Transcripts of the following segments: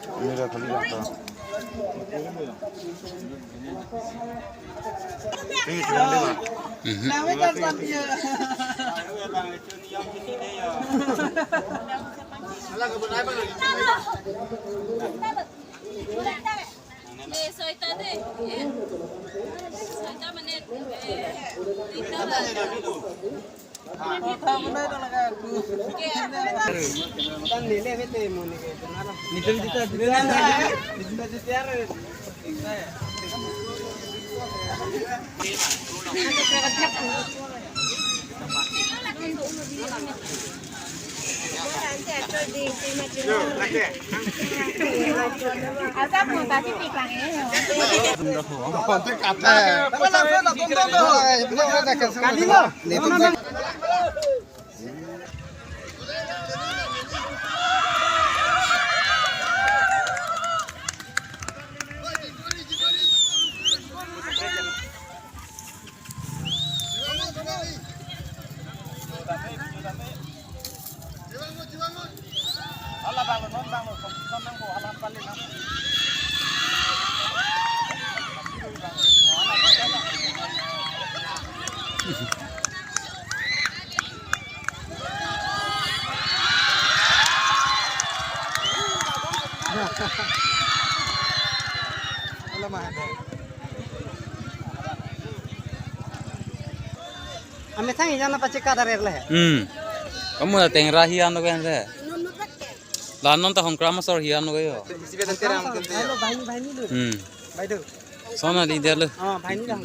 मेरा खाली जाता ini cuma lima Ame sangi jana pacika darer leh. Kamu dah tengah hian loh kan deh. Lanon tak hongkram masor hian loh yo. Halo bahini lu. Baidu. Sona di dia loh. Bahini dah.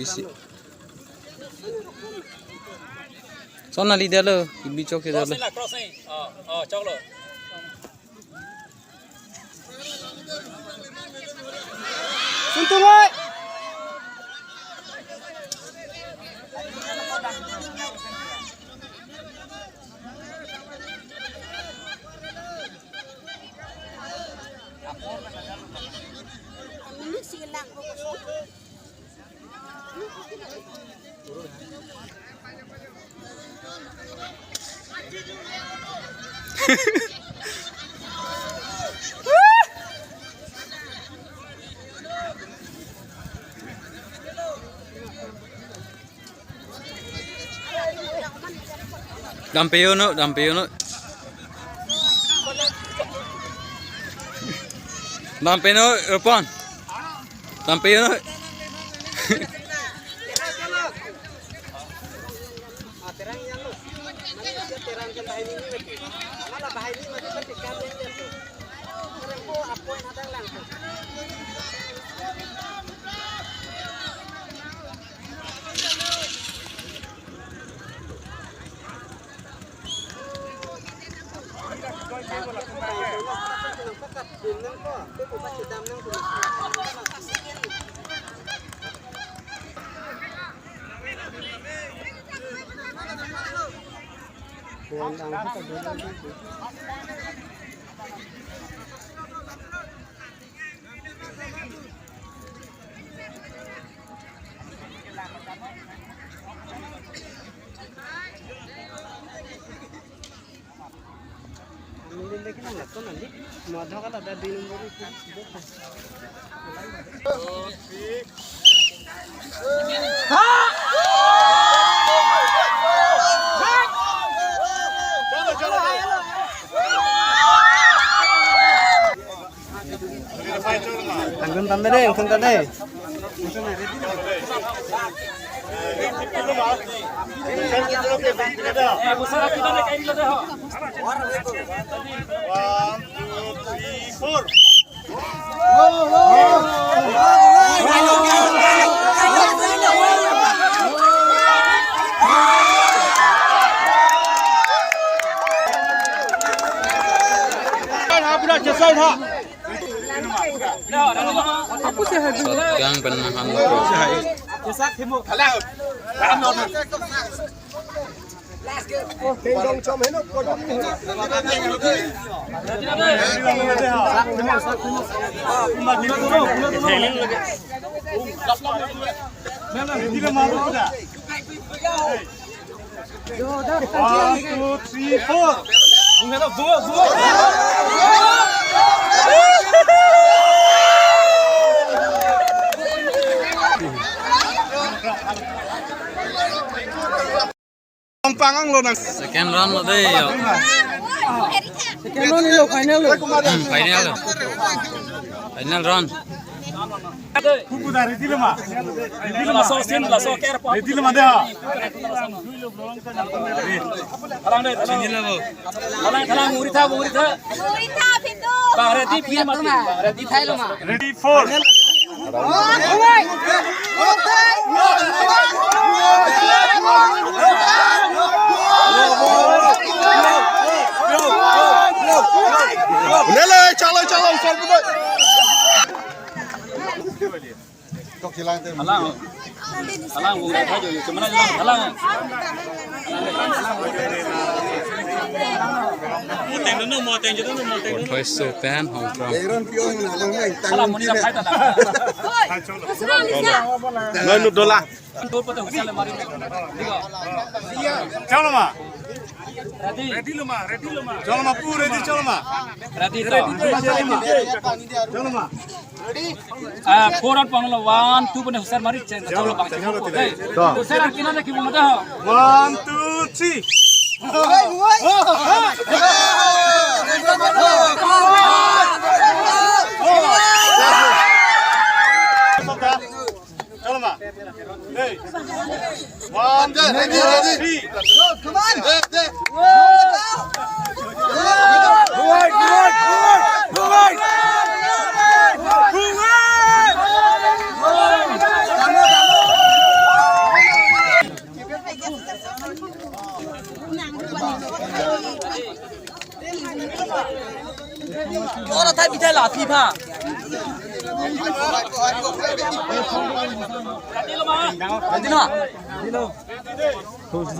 Sona di dia loh. Ibi cok dia loh. Crossing. Cok lo. Suntung oi. Dampeyo no. Dampeyo no, Irfan. Dampeyo no. Anggun tambah deh, anggun tambah deh. Shotgun penahan lo. One, two, three, four. Panggang lo nang. Second round lo deh. Second round ini final lo. Final lo. Final round. Kuku dari di lama. Lasso, sin, lasso, care apa? Di lama dah. Halang deh, halang. Halang, muritha. Muritha Pintu. Bang Reddy, piye mati. Bang Reddy, Ready for. Nele, chalo, sol pun. Kau hilang tu. halang. Halang, muritha jo. Cuma halang. First Sultan Hong Kong. Halang, muni nak fight tak? Nganut dola. Tur pada husale mari. Chalo ma. Reddy lo ma. Chalo ma pu ready chalo ma. Reddy to. Chalo ma. 4 round panglo 1 2 pada husale mari. Chalo bang. Husale kina nak kibu mata. 1 2 3. Chalo ma. Hey. 1 ready. Come on. Orang tak bisa lah FIFA. Jadi nak? 1 2 3.